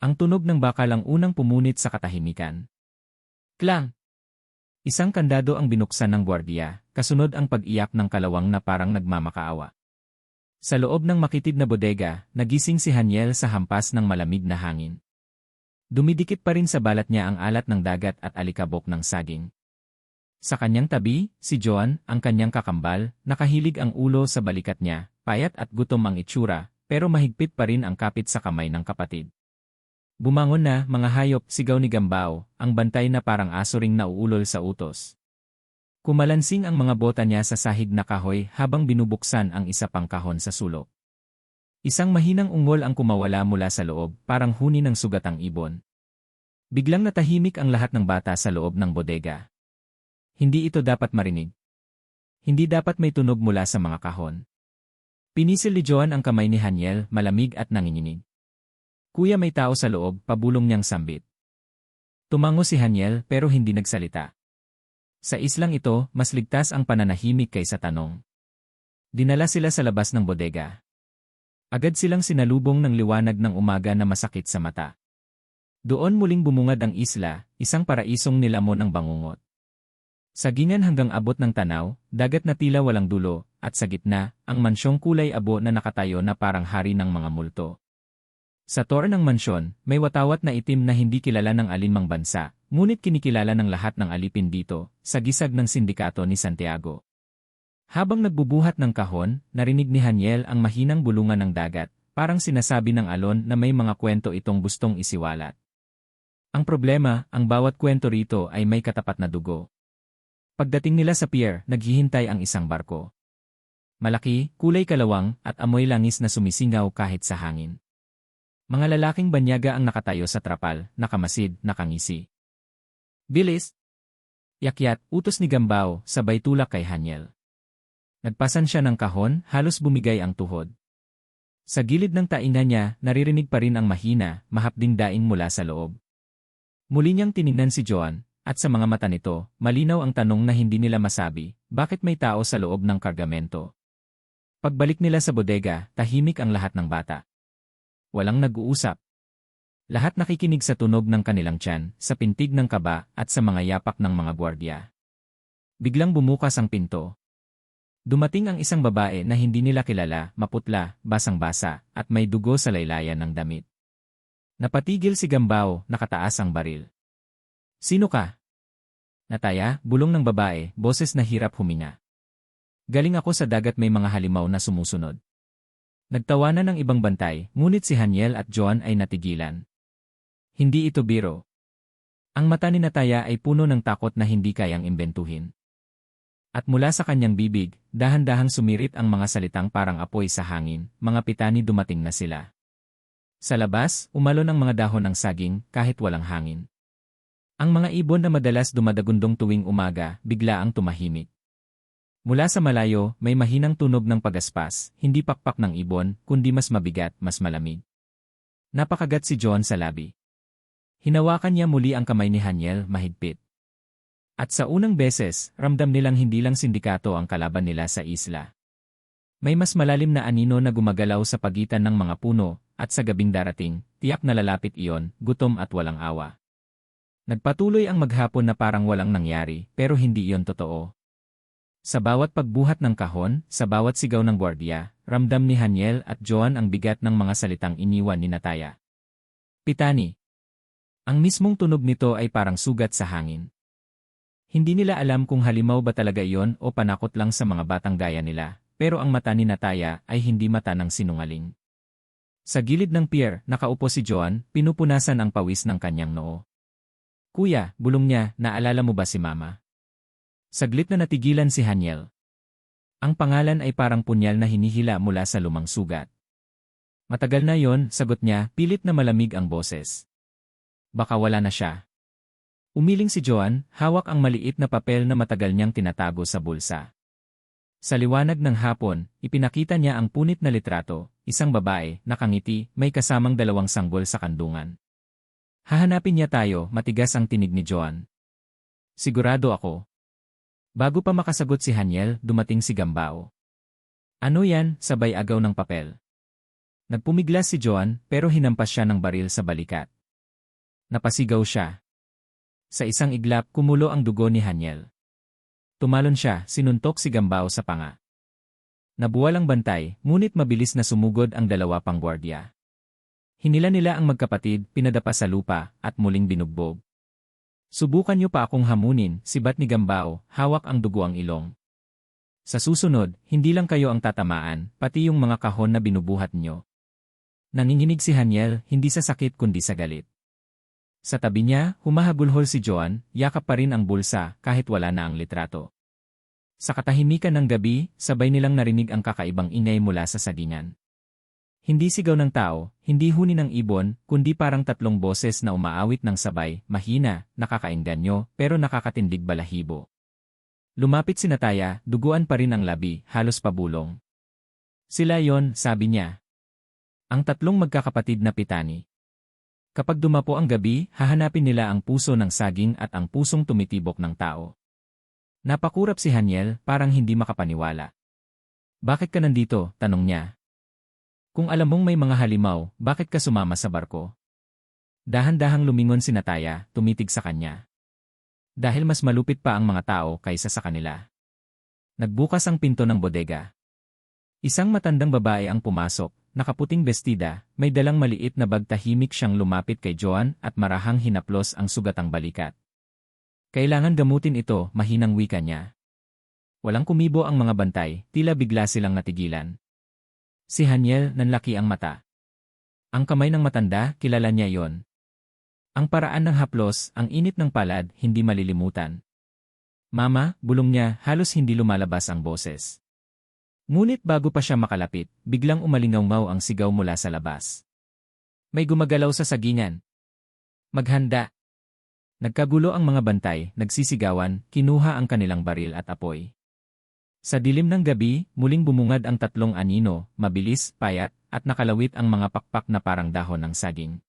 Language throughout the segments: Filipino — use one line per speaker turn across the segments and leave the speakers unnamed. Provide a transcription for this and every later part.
Ang tunog ng bakal ang unang pumunit sa katahimikan. Klang! Isang kandado ang binuksan ng gwardiya, kasunod ang pag-iyak ng kalawang na parang nagmamakaawa. Sa loob ng makitid na bodega, nagising si Haniel sa hampas ng malamig na hangin. Dumidikit pa rin sa balat niya ang alat ng dagat at alikabok ng saging. Sa kanyang tabi, si Joan, ang kanyang kakambal, nakahilig ang ulo sa balikat niya, payat at gutom ang itsura, pero mahigpit pa rin ang kapit sa kamay ng kapatid. Bumangon na, mga hayop, sigaw ni Gambao, ang bantay na parang aso ring nauulol sa utos. Kumalansing ang mga bota niya sa sahig na kahoy habang binubuksan ang isa pang kahon sa sulok. Isang mahinang ungol ang kumawala mula sa loob, parang huni ng sugatang ibon. Biglang natahimik ang lahat ng bata sa loob ng bodega. Hindi ito dapat marinig. Hindi dapat may tunog mula sa mga kahon. Pinisil ni Joan ang kamay ni Haniel, malamig at nanginginig. Kuya, may tao sa loob, pabulong niyang sambit. Tumango si Haniel pero hindi nagsalita. Sa islang ito, mas ligtas ang pananahimik kaysa tanong. Dinala sila sa labas ng bodega. Agad silang sinalubong ng liwanag ng umaga na masakit sa mata. Doon muling bumungad ang isla, isang paraisong nilamon ang bangungot. Sagingan hanggang abot ng tanaw, dagat na tila walang dulo, at sa gitna, ang mansyong kulay abo na nakatayo na parang hari ng mga multo. Sa tore ng mansyon, may watawat na itim na hindi kilala ng alinmang bansa, ngunit kinikilala ng lahat ng alipin dito, sa gisag ng sindikato ni Santiago. Habang nagbubuhat ng kahon, narinig ni Haniel ang mahinang bulungan ng dagat, parang sinasabi ng alon na may mga kwento itong gustong isiwalat. Ang problema, ang bawat kwento rito ay may katapat na dugo. Pagdating nila sa pier, naghihintay ang isang barko. Malaki, kulay kalawang, at amoy langis na sumisingaw kahit sa hangin. Mga lalaking banyaga ang nakatayo sa trapal, nakamasid, nakangisi. Bilis! Yakyat, utos ni Gambao, sabay tulak kay Haniel. Nagpasan siya ng kahon, halos bumigay ang tuhod. Sa gilid ng tainga niya, naririnig pa rin ang mahina, mahapding daing mula sa loob. Muli niyang tiningnan si Joan, at sa mga mata nito, malinaw ang tanong na hindi nila masabi, bakit may tao sa loob ng kargamento? Pagbalik nila sa bodega, tahimik ang lahat ng bata. Walang nag-uusap. Lahat nakikinig sa tunog ng kanilang tiyan, sa pintig ng kaba, at sa mga yapak ng mga gwardiya. Biglang bumukas ang pinto. Dumating ang isang babae na hindi nila kilala, maputla, basang-basa, at may dugo sa laylayan ng damit. Napatigil si Gambao, nakataas ang baril. Sino ka? Nataya, bulong ng babae, boses na hirap huminga. Galing ako sa dagat, may mga halimaw na sumusunod. Nagtawanan ng ibang bantay, ngunit si Haniel at Joan ay natigilan. Hindi ito biro. Ang mata ni Nataya ay puno ng takot na hindi kayang imbentuhin. At mula sa kanyang bibig, dahan-dahang sumirit ang mga salitang parang apoy sa hangin, mga pitani dumating na sila. Sa labas, umalon ang mga dahon ng saging, kahit walang hangin. Ang mga ibon na madalas dumadagundong tuwing umaga, bigla ang tumahimik. Mula sa malayo, may mahinang tunog ng pagaspas, hindi pakpak ng ibon, kundi mas mabigat, mas malamig. Napakagat si John sa labi. Hinawakan niya muli ang kamay ni Haniel, mahigpit. At sa unang beses, ramdam nilang hindi lang sindikato ang kalaban nila sa isla. May mas malalim na anino na gumagalaw sa pagitan ng mga puno, at sa gabing darating, tiyak na lalapit iyon, gutom at walang awa. Nagpatuloy ang maghapon na parang walang nangyari, pero hindi iyon totoo. Sa bawat pagbuhat ng kahon, sa bawat sigaw ng gwardiya, ramdam ni Haniel at Joan ang bigat ng mga salitang iniwan ni Nataya. Pitani. Ang mismong tunog nito ay parang sugat sa hangin. Hindi nila alam kung halimaw ba talaga iyon o panakot lang sa mga batang gaya nila, pero ang mata ni Nataya ay hindi mata ng sinungaling. Sa gilid ng pier, nakaupo si Joan, pinupunasan ang pawis ng kanyang noo. Kuya, bulong niya, naalala mo ba si Mama? Saglit na natigilan si Haniel. Ang pangalan ay parang punyal na hinihila mula sa lumang sugat. Matagal na yon, sagot niya, pilit na malamig ang boses. Baka wala na siya. Umiling si Joan, hawak ang maliit na papel na matagal niyang tinatago sa bulsa. Sa liwanag ng hapon, ipinakita niya ang punit na litrato, isang babae, nakangiti, may kasamang dalawang sanggol sa kandungan. Hahanapin niya tayo, matigas ang tinig ni Joan. Sigurado ako. Bago pa makasagot si Haniel, dumating si Gambao. Ano yan? Sabay agaw ng papel. Nagpumiglas si Joan pero hinampas siya ng baril sa balikat. Napasigaw siya. Sa isang iglap kumulo ang dugo ni Haniel. Tumalon siya, sinuntok si Gambao sa panga. Nabuwal ang bantay, ngunit mabilis na sumugod ang dalawa pang gwardiya. Hinila nila ang magkapatid, pinadapa sa lupa, at muling binugbog. Subukan niyo pa akong hamunin, sibat ni Gambao, hawak ang dugo ang ilong. Sa susunod, hindi lang kayo ang tatamaan, pati yung mga kahon na binubuhat niyo. Nanginginig si Haniel, hindi sa sakit kundi sa galit. Sa tabi niya, humahagulhol si Joan, yakap pa rin ang bulsa kahit wala na ang litrato. Sa katahimikan ng gabi, sabay nilang narinig ang kakaibang ingay mula sa sagingan. Hindi sigaw ng tao, hindi huni ng ibon, kundi parang tatlong boses na umaawit ng sabay, mahina, nakakainganyo, pero nakakatindig balahibo. Lumapit si Nataya, duguan pa rin ang labi, halos pabulong. Sila yon, sabi niya. Ang tatlong magkakapatid na pitani. Kapag dumapo ang gabi, hahanapin nila ang puso ng saging at ang pusong tumitibok ng tao. Napakurap si Haniel, parang hindi makapaniwala. Bakit ka nandito? Tanong niya. Kung alam mong may mga halimaw, bakit ka sumama sa barko? Dahan-dahang lumingon si Nataya, tumitig sa kanya. Dahil mas malupit pa ang mga tao kaysa sa kanila. Nagbukas ang pinto ng bodega. Isang matandang babae ang pumasok, nakaputing bestida, may dalang maliit na bag, tahimik siyang lumapit kay Joan at marahang hinaplos ang sugatang balikat. Kailangan gamutin ito, mahinang wika niya. Walang kumibo ang mga bantay, tila bigla silang natigilan. Si Haniel, nanlaki ang mata. Ang kamay ng matanda, kilala niya yon. Ang paraan ng haplos, ang init ng palad, hindi malilimutan. Mama, bulong niya, halos hindi lumalabas ang boses. Ngunit bago pa siya makalapit, biglang umalingaw-ngaw ang sigaw mula sa labas. May gumagalaw sa sagingan. Maghanda. Nagkagulo ang mga bantay, nagsisigawan, kinuha ang kanilang baril at apoy. Sa dilim ng gabi, muling bumungad ang tatlong anino, mabilis, payat, at nakalawit ang mga pakpak na parang dahon ng saging.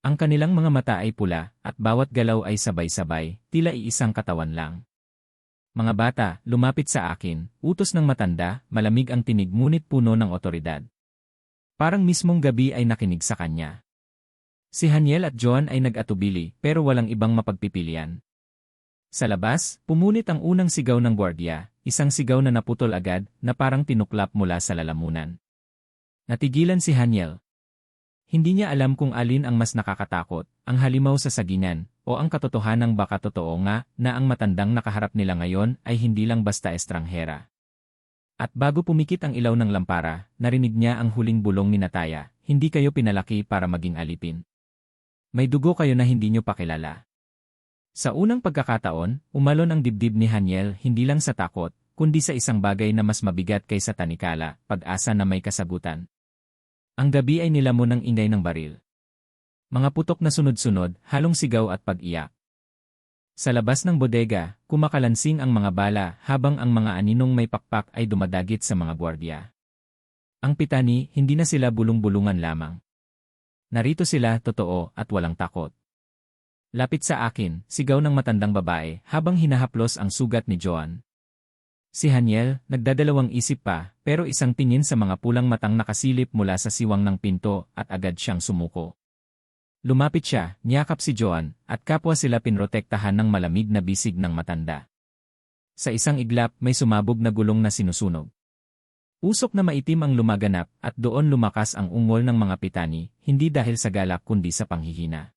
Ang kanilang mga mata ay pula, at bawat galaw ay sabay-sabay, tila iisang katawan lang. Mga bata, lumapit sa akin, utos ng matanda, malamig ang tinig ngunit puno ng otoridad. Parang mismong gabi ay nakinig sa kanya. Si Haniel at Joan ay nag-atubili pero walang ibang mapagpipilian. Sa labas, pumunit ang unang sigaw ng gwardiya, isang sigaw na naputol agad na parang tinuklap mula sa lalamunan. Natigilan si Haniel. Hindi niya alam kung alin ang mas nakakatakot, ang halimaw sa sagingan, o ang katotohanang baka totoo nga na ang matandang nakaharap nila ngayon ay hindi lang basta estranghera. At bago pumikit ang ilaw ng lampara, narinig niya ang huling bulong ni Nataya, hindi kayo pinalaki para maging alipin. May dugo kayo na hindi nyo pakilala. Sa unang pagkakataon, umalon ang dibdib ni Haniel hindi lang sa takot, kundi sa isang bagay na mas mabigat kaysa tanikala, pag-asa na may kasagutan. Ang gabi ay nilamon ng ingay ng baril. Mga putok na sunod-sunod, halong sigaw at pag-iyak. Sa labas ng bodega, kumakalansing ang mga bala habang ang mga aninong may pakpak ay dumadagit sa mga gwardiya. Ang pitani, hindi na sila bulong-bulungan lamang. Narito sila, totoo, at walang takot. Lapit sa akin, sigaw ng matandang babae habang hinahaplos ang sugat ni Joan. Si Haniel, nagdadalawang isip pa, pero isang tingin sa mga pulang matang nakasilip mula sa siwang ng pinto at agad siyang sumuko. Lumapit siya, niyakap si Joan, at kapwa sila pinrotektahan ng malamig na bisig ng matanda. Sa isang iglap, may sumabog na gulong na sinusunog. Usok na maitim ang lumaganap at doon lumakas ang ungol ng mga pitani, hindi dahil sa galak kundi sa panghihina.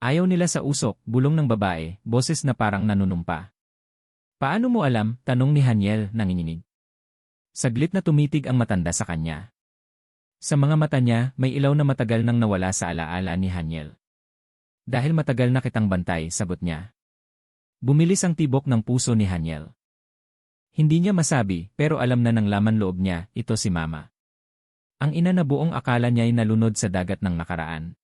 Ayaw nila sa usok, bulong ng babae, boses na parang nanunumpa. Paano mo alam? Tanong ni Haniel, nanginginig. Saglit na tumitig ang matanda sa kanya. Sa mga mata niya, may ilaw na matagal nang nawala sa alaala ni Haniel. Dahil matagal na kitang bantay, sagot niya. Bumilis ang tibok ng puso ni Haniel. Hindi niya masabi, pero alam na ng laman loob niya, ito si Mama. Ang ina na buong akala niya ay nalunod sa dagat ng nakaraan.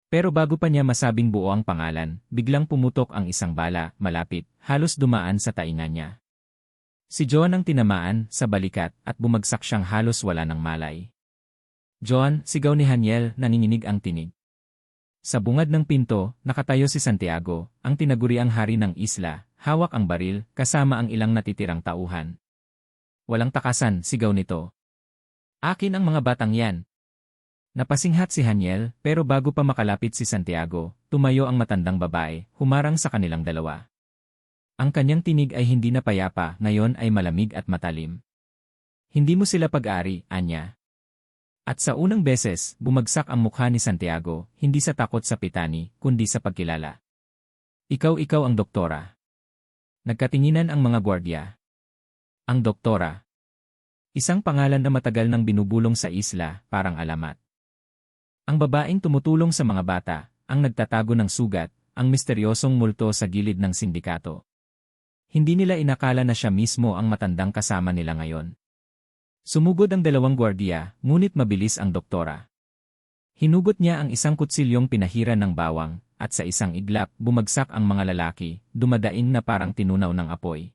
Pero bago pa niya masabing buo ang pangalan, biglang pumutok ang isang bala, malapit, halos dumaan sa tainga niya. Si Joan ang tinamaan, sa balikat, at bumagsak siyang halos wala ng malay. Joan, sigaw ni Haniel, nanginginig ang tinig. Sa bungad ng pinto, nakatayo si Santiago, ang tinaguriang hari ng isla, hawak ang baril, kasama ang ilang natitirang tauhan. Walang takasan, sigaw nito. Akin ang mga batang yan. Napasinghat si Haniel, pero bago pa makalapit si Santiago, tumayo ang matandang babae, humarang sa kanilang dalawa. Ang kanyang tinig ay hindi na payapa, ngayon ay malamig at matalim. Hindi mo sila pag-ari, Anya. At sa unang beses, bumagsak ang mukha ni Santiago, hindi sa takot sa pitani, kundi sa pagkilala. Ikaw ang doktora. Nagkatinginan ang mga gwardya. Ang doktora. Isang pangalan na matagal nang binubulong sa isla, parang alamat. Ang babaeng tumutulong sa mga bata, ang nagtatago ng sugat, ang misteryosong multo sa gilid ng sindikato. Hindi nila inakala na siya mismo ang matandang kasama nila ngayon. Sumugod ang dalawang gwardiya, ngunit mabilis ang doktora. Hinugot niya ang isang kutsilyong pinahiran ng bawang, at sa isang iglap, bumagsak ang mga lalaki, dumadaing na parang tinunaw ng apoy.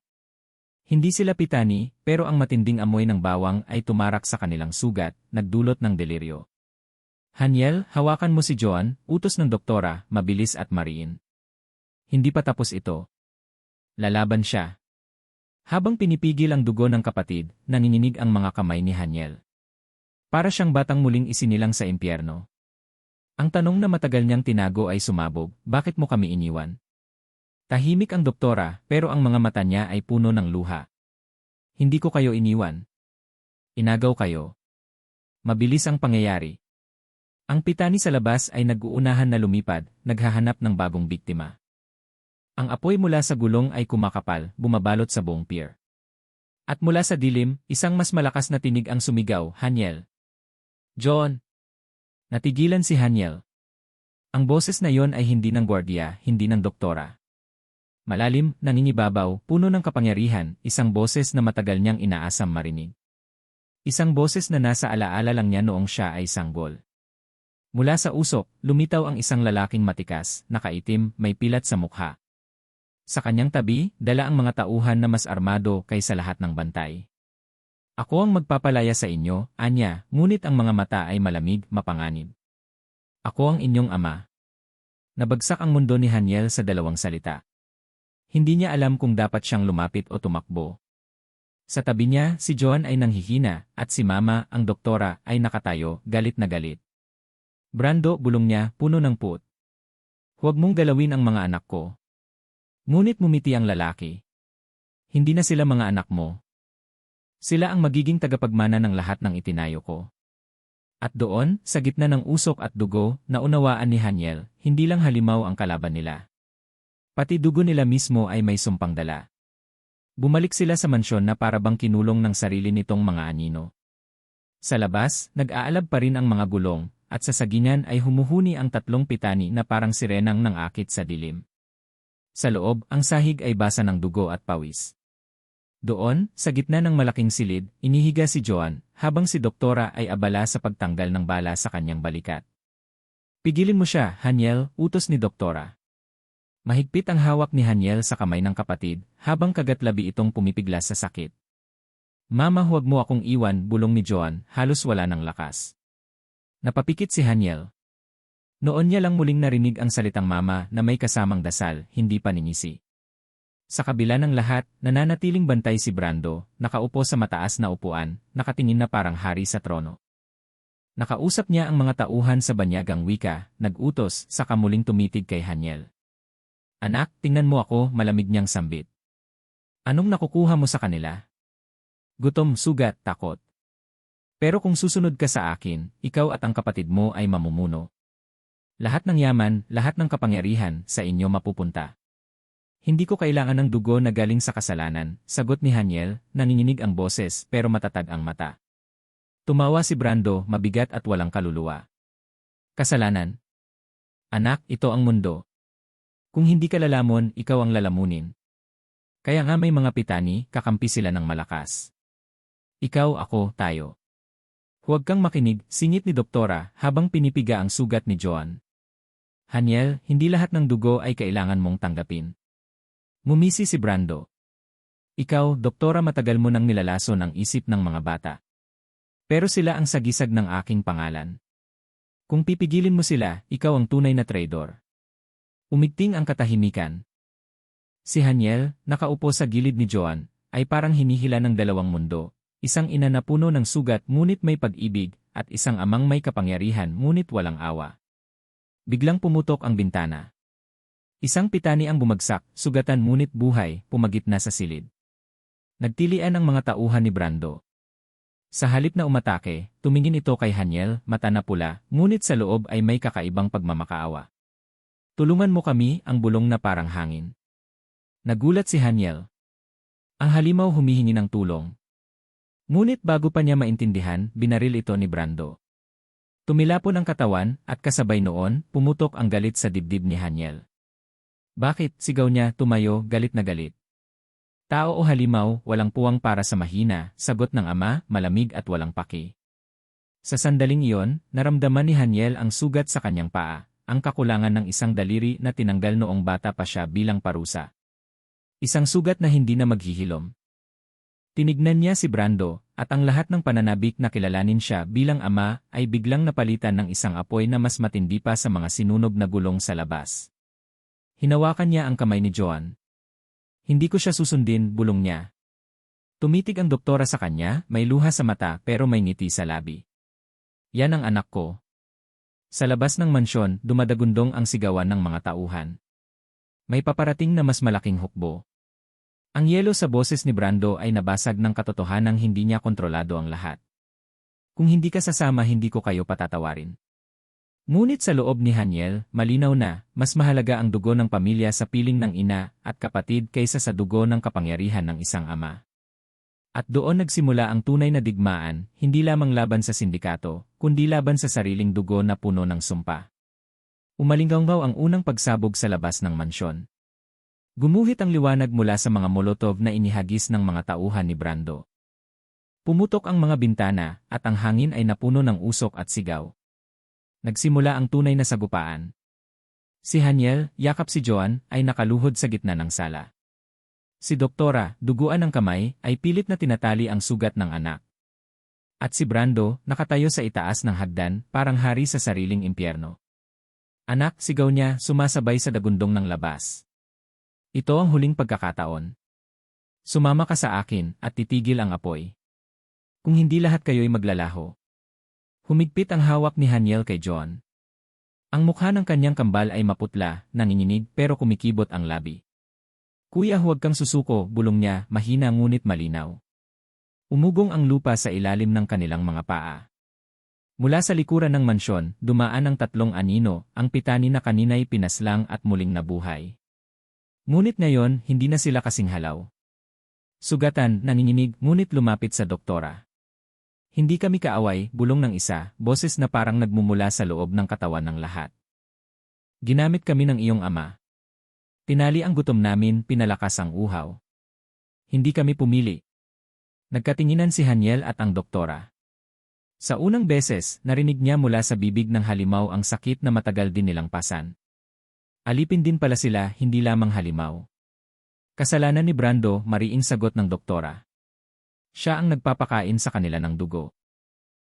Hindi sila pitani, pero ang matinding amoy ng bawang ay tumarak sa kanilang sugat, nagdulot ng deliryo. Haniel, hawakan mo si Joan, utos ng doktora, mabilis at mariin. Hindi pa tapos ito. Lalaban siya. Habang pinipigil ang dugo ng kapatid, nanginginig ang mga kamay ni Haniel. Para siyang batang muling isinilang sa impyerno. Ang tanong na matagal niyang tinago ay sumabog, bakit mo kami iniwan? Tahimik ang doktora, pero ang mga mata niya ay puno ng luha. Hindi ko kayo iniwan. Inagaw kayo. Mabilis ang pangyayari. Ang pitani sa labas ay nag-uunahan na lumipad, naghahanap ng bagong biktima. Ang apoy mula sa gulong ay kumakapal, bumabalot sa buong pier. At mula sa dilim, isang mas malakas na tinig ang sumigaw, Haniel. John! Natigilan si Haniel. Ang boses na yon ay hindi ng gwardiya, hindi ng doktora. Malalim, nangingibabaw, puno ng kapangyarihan, isang boses na matagal niyang inaasam marinig. Isang boses na nasa alaala lang niya noong siya ay sanggol. Mula sa usok, lumitaw ang isang lalaking matikas, nakaitim, may pilat sa mukha. Sa kanyang tabi, dala ang mga tauhan na mas armado kaysa lahat ng bantay. Ako ang magpapalaya sa inyo, Anya, ngunit ang mga mata ay malamig, mapanganib. Ako ang inyong ama. Nabagsak ang mundo ni Haniel sa dalawang salita. Hindi niya alam kung dapat siyang lumapit o tumakbo. Sa tabi niya, si Joan ay nanghihina, at si Mama, ang doktora, ay nakatayo, galit na galit. Brando, bulong niya, puno ng puot. Huwag mong galawin ang mga anak ko. Ngunit mumiti ang lalaki. Hindi na sila mga anak mo. Sila ang magiging tagapagmana ng lahat ng itinayo ko. At doon, sa gitna ng usok at dugo, naunawaan ni Haniel, hindi lang halimaw ang kalaban nila. Pati dugo nila mismo ay may sumpang dala. Bumalik sila sa mansyon na parabang kinulong ng sarili nitong mga anino. Sa labas, nag-aalab pa rin ang mga gulong, at sa sagingan ay humuhuni ang tatlong pitani na parang sirenang nang-akit sa dilim. Sa loob, ang sahig ay basa ng dugo at pawis. Doon, sa gitna ng malaking silid, inihiga si Joan, habang si doktora ay abala sa pagtanggal ng bala sa kanyang balikat. Pigilin mo siya, Haniel, utos ni doktora. Mahigpit ang hawak ni Haniel sa kamay ng kapatid, habang kagatlabi itong pumipiglas sa sakit. Mama, huwag mo akong iwan, bulong ni Joan, halos wala ng lakas. Napapikit si Haniel. Noon niya lang muling narinig ang salitang mama na may kasamang dasal, hindi paninisi. Sa kabila ng lahat, nananatiling bantay si Brando, nakaupo sa mataas na upuan, nakatingin na parang hari sa trono. Nakausap niya ang mga tauhan sa banyagang wika, nag-utos, saka muling tumitig kay Haniel. Anak, tingnan mo ako, malamig niyang sambit. Anong nakukuha mo sa kanila? Gutom, sugat, takot. Pero kung susunod ka sa akin, ikaw at ang kapatid mo ay mamumuno. Lahat ng yaman, lahat ng kapangyarihan, sa inyo mapupunta. Hindi ko kailangan ng dugo na galing sa kasalanan, sagot ni Haniel, nanginginig ang boses pero matatag ang mata. Tumawa si Brando, mabigat at walang kaluluwa. Kasalanan? Anak, ito ang mundo. Kung hindi ka lalamon, ikaw ang lalamunin. Kaya nga may mga pitani, kakampi sila ng malakas. Ikaw, ako, tayo. Huwag kang makinig, singit ni doktora habang pinipiga ang sugat ni Joan. Haniel, hindi lahat ng dugo ay kailangan mong tanggapin. Ngumisi si Brando. Ikaw, doktora, matagal mo nang nilalaso ng isip ng mga bata. Pero sila ang sagisag ng aking pangalan. Kung pipigilin mo sila, ikaw ang tunay na traidor. Umigting ang katahimikan. Si Haniel, nakaupo sa gilid ni Joan, ay parang hinihila ng dalawang mundo. Isang ina na puno ng sugat ngunit may pag-ibig, at isang amang may kapangyarihan ngunit walang awa. Biglang pumutok ang bintana. Isang pitani ang bumagsak, sugatan ngunit buhay, pumagitna sa silid. Nagtilian ang mga tauhan ni Brando. Sa halip na umatake, tumingin ito kay Haniel, mata na pula, ngunit sa loob ay may kakaibang pagmamakaawa. Tulungan mo kami, ang bulong na parang hangin. Nagulat si Haniel. Ang halimaw humihingi ng tulong. Ngunit bago pa niya maintindihan, binaril ito ni Brando. Tumilapon ang katawan, at kasabay noon, pumutok ang galit sa dibdib ni Haniel. Bakit? Sigaw niya, tumayo, galit na galit. Tao o halimaw, walang puwang para sa mahina, sagot ng ama, malamig at walang paki. Sa sandaling iyon, naramdaman ni Haniel ang sugat sa kanyang paa, ang kakulangan ng isang daliri na tinanggal noong bata pa siya bilang parusa. Isang sugat na hindi na maghihilom. Tinignan niya si Brando, at ang lahat ng pananabik na kilalanin siya bilang ama ay biglang napalitan ng isang apoy na mas matindi pa sa mga sinunog na gulong sa labas. Hinawakan niya ang kamay ni Joan. Hindi ko siya susundin, bulong niya. Tumitig ang doktora sa kanya, may luha sa mata pero may ngiti sa labi. Yan ang anak ko. Sa labas ng mansyon, dumadagundong ang sigawan ng mga tauhan. May paparating na mas malaking hukbo. Ang yelo sa boses ni Brando ay nabasag ng katotohanang hindi niya kontrolado ang lahat. Kung hindi ka sasama, hindi ko kayo patatawarin. Ngunit sa loob ni Haniel, malinaw na, mas mahalaga ang dugo ng pamilya sa piling ng ina at kapatid kaysa sa dugo ng kapangyarihan ng isang ama. At doon nagsimula ang tunay na digmaan, hindi lamang laban sa sindikato, kundi laban sa sariling dugo na puno ng sumpa. Umalinggaw ang unang pagsabog sa labas ng mansyon. Gumuhit ang liwanag mula sa mga molotov na inihagis ng mga tauhan ni Brando. Pumutok ang mga bintana, at ang hangin ay napuno ng usok at sigaw. Nagsimula ang tunay na sagupaan. Si Haniel, yakap si Joan, ay nakaluhod sa gitna ng sala. Si Doktora, duguan ng kamay, ay pilit na tinatali ang sugat ng anak. At si Brando, nakatayo sa itaas ng hagdan, parang hari sa sariling impyerno. Anak, sigaw niya, sumasabay sa dagundong ng labas. Ito ang huling pagkakataon. Sumama ka sa akin, at titigil ang apoy. Kung hindi lahat kayo'y maglalaho. Humigpit ang hawak ni Haniel kay John. Ang mukha ng kanyang kambal ay maputla, nanginginig pero kumikibot ang labi. Kuya, huwag kang susuko, bulong niya, mahina ngunit malinaw. Umugong ang lupa sa ilalim ng kanilang mga paa. Mula sa likuran ng mansyon, dumaan ang tatlong anino, ang pitani na kanina'y pinaslang at muling nabuhay. Ngunit ngayon, hindi na sila kasing halaw. Sugatan, nanginginig, ngunit lumapit sa doktora. Hindi kami kaaway, bulong ng isa, boses na parang nagmumula sa loob ng katawan ng lahat. Ginamit kami ng iyong ama. Tinali ang gutom namin, pinalakas ang uhaw. Hindi kami pumili. Nagkatinginan si Haniel at ang doktora. Sa unang beses, narinig niya mula sa bibig ng halimaw ang sakit na matagal din nilang pasan. Alipin din pala sila, hindi lamang halimaw. Kasalanan ni Brando, mariing sagot ng doktora. Siya ang nagpapakain sa kanila ng dugo.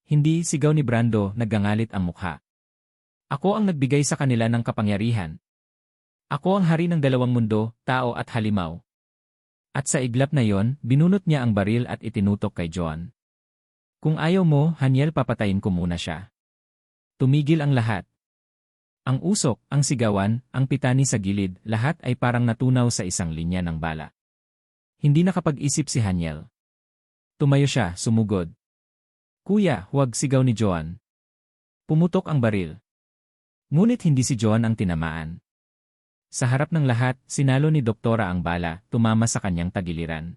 Hindi, sigaw ni Brando, naggangalit ang mukha. Ako ang nagbigay sa kanila ng kapangyarihan. Ako ang hari ng dalawang mundo, tao at halimaw. At sa iglap na yon, binunot niya ang baril at itinutok kay John. Kung ayaw mo, Haniel, papatayin ko muna siya. Tumigil ang lahat. Ang usok, ang sigawan, ang pitani sa gilid, lahat ay parang natunaw sa isang linya ng bala. Hindi nakapag-isip si Haniel. Tumayo siya, sumugod. Kuya, huwag, sigaw ni Joan. Pumutok ang baril. Ngunit hindi si Joan ang tinamaan. Sa harap ng lahat, sinalo ni Doktora ang bala, tumama sa kanyang tagiliran.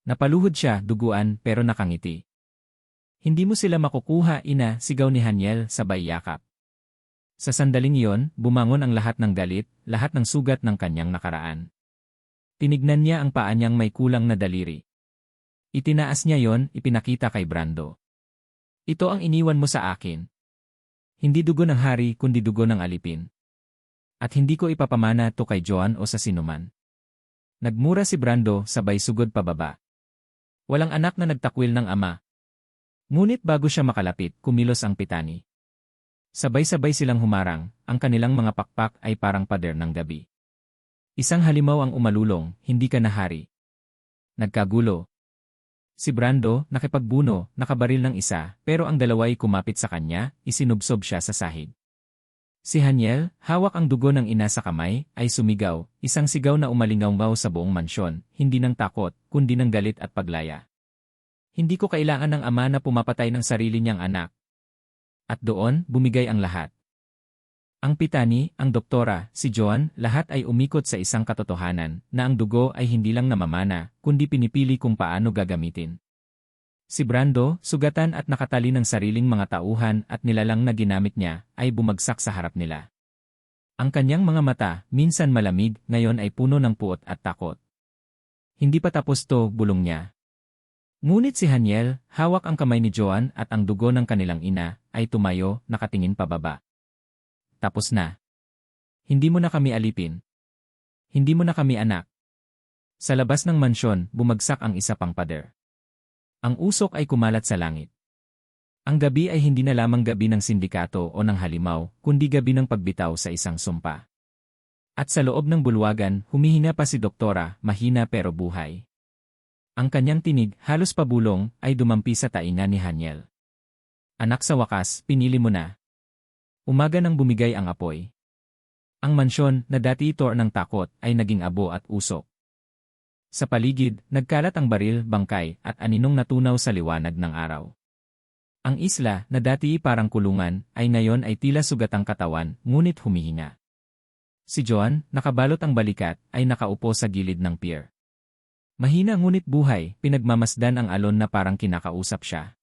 Napaluhod siya, duguan, pero nakangiti. Hindi mo sila makukuha, ina, sigaw ni Haniel, sabay yakap. Sa sandaling iyon, bumangon ang lahat ng galit, lahat ng sugat ng kanyang nakaraan. Tinignan niya ang paa niyang may kulang na daliri. Itinaas niya yon, ipinakita kay Brando. Ito ang iniwan mo sa akin. Hindi dugo ng hari kundi dugo ng alipin. At hindi ko ipapamana to kay Joan o sa sinuman. Nagmura si Brando, sabay sugod pababa. Walang anak na nagtakwil ng ama. Ngunit bago siya makalapit, kumilos ang pitani. Sabay-sabay silang humarang, ang kanilang mga pakpak ay parang pader ng gabi. Isang halimaw ang umalulong, hindi ka na hari. Nagkagulo. Si Brando, nakipagbuno, nakabaril ng isa, pero ang dalawa'y kumapit sa kanya, isinubsob siya sa sahig. Si Haniel, hawak ang dugo ng ina sa kamay, ay sumigaw, isang sigaw na umalingaw sa buong mansyon, hindi ng takot, kundi ng galit at paglaya. Hindi ko kailangan ng ama na pumapatay ng sarili niyang anak. At doon, bumigay ang lahat. Ang pitani, ang doktora, si Joan, lahat ay umikot sa isang katotohanan na ang dugo ay hindi lang namamana, kundi pinipili kung paano gagamitin. Si Brando, sugatan at nakatali ng sariling mga tauhan at nilalang na ginamit niya, ay bumagsak sa harap nila. Ang kanyang mga mata, minsan malamig, ngayon ay puno ng puot at takot. Hindi pa tapos to, bulong niya. Ngunit si Haniel, hawak ang kamay ni Joan at ang dugo ng kanilang ina, ay tumayo, nakatingin pababa. Tapos na. Hindi mo na kami alipin. Hindi mo na kami anak. Sa labas ng mansyon, bumagsak ang isa pang pader. Ang usok ay kumalat sa langit. Ang gabi ay hindi na lamang gabi ng sindikato o ng halimaw, kundi gabi ng pagbitaw sa isang sumpa. At sa loob ng bulwagan, humihinga pa si Doktora, mahina pero buhay. Ang kanyang tinig, halos pabulong, ay dumampi sa tainga ni Haniel. Anak, sa wakas, pinili mo na. Umaga nang bumigay ang apoy. Ang mansyon, na dati tor ng takot, ay naging abo at usok. Sa paligid, nagkalat ang baril, bangkay, at aninong natunaw sa liwanag ng araw. Ang isla, na dati parang kulungan, ay ngayon ay tila sugatang katawan, ngunit humihinga. Si Joan, nakabalot ang balikat, ay nakaupo sa gilid ng pier. Mahina ngunit buhay, pinagmamasdan ang alon na parang kinakausap siya.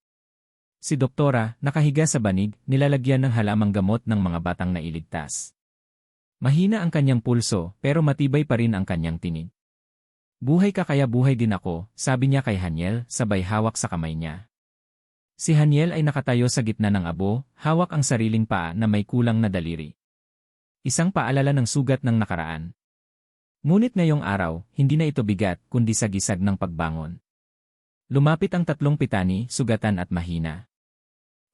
Si Doktora, nakahiga sa banig, nilalagyan ng halamang gamot ng mga batang nailigtas. Mahina ang kanyang pulso, pero matibay pa rin ang kanyang tinig. Buhay ka kaya buhay din ako, sabi niya kay Haniel, sabay hawak sa kamay niya. Si Haniel ay nakatayo sa gitna ng abo, hawak ang sariling paa na may kulang na daliri. Isang paalala ng sugat ng nakaraan. Ngunit ngayong araw, hindi na ito bigat, kundi sagisag ng pagbangon. Lumapit ang tatlong pitani, sugatan at mahina.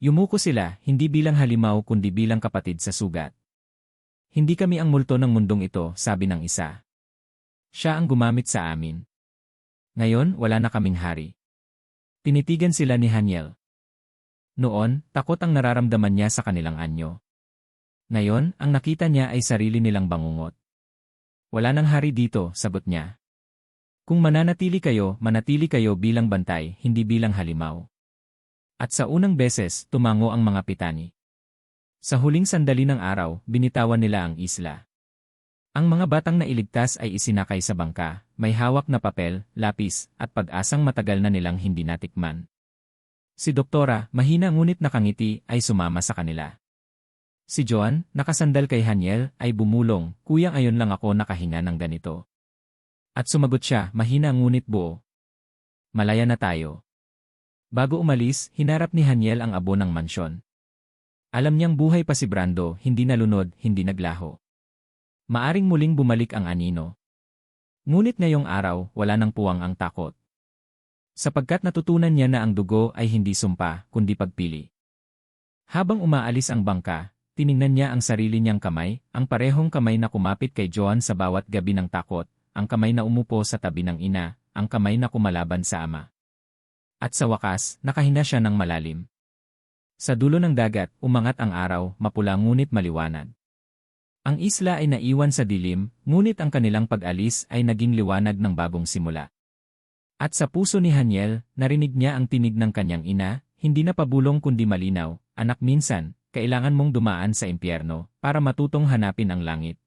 Yumuko sila, hindi bilang halimaw kundi bilang kapatid sa sugat. Hindi kami ang multo ng mundong ito, sabi ng isa. Siya ang gumamit sa amin. Ngayon, wala na kaming hari. Tinitigan sila ni Haniel. Noon, takot ang nararamdaman niya sa kanilang anyo. Ngayon, ang nakita niya ay sarili nilang bangungot. Wala nang hari dito, sagot niya. Kung mananatili kayo bilang bantay, hindi bilang halimaw. At sa unang beses, tumango ang mga pitani. Sa huling sandali ng araw, binitawan nila ang isla. Ang mga batang nailigtas ay isinakay sa bangka, may hawak na papel, lapis, at pag-asang matagal na nilang hindi natikman. Si Doktora, mahina ngunit nakangiti, ay sumama sa kanila. Si Joan, nakasandal kay Haniel, ay bumulong, kuya ngayon lang ako nakahinga ng ganito. At sumagot siya, mahina ngunit buo. Malaya na tayo. Bago umalis, hinarap ni Haniel ang abo ng mansyon. Alam niyang buhay pa si Brando, hindi nalunod, hindi naglaho. Maaring muling bumalik ang anino. Ngunit ngayong araw, wala nang puwang ang takot. Sapagkat natutunan niya na ang dugo ay hindi sumpa, kundi pagpili. Habang umaalis ang bangka, tiningnan niya ang sarili niyang kamay, ang parehong kamay na kumapit kay Joan sa bawat gabi ng takot, ang kamay na umupo sa tabi ng ina, ang kamay na kumalaban sa ama. At sa wakas, nakahina siya ng malalim. Sa dulo ng dagat, umangat ang araw, mapula ngunit maliwanag. Ang isla ay naiwan sa dilim, ngunit ang kanilang pag-alis ay naging liwanag ng bagong simula. At sa puso ni Haniel, narinig niya ang tinig ng kanyang ina, hindi na pabulong kundi malinaw, anak minsan, kailangan mong dumaan sa impyerno, para matutong hanapin ang langit.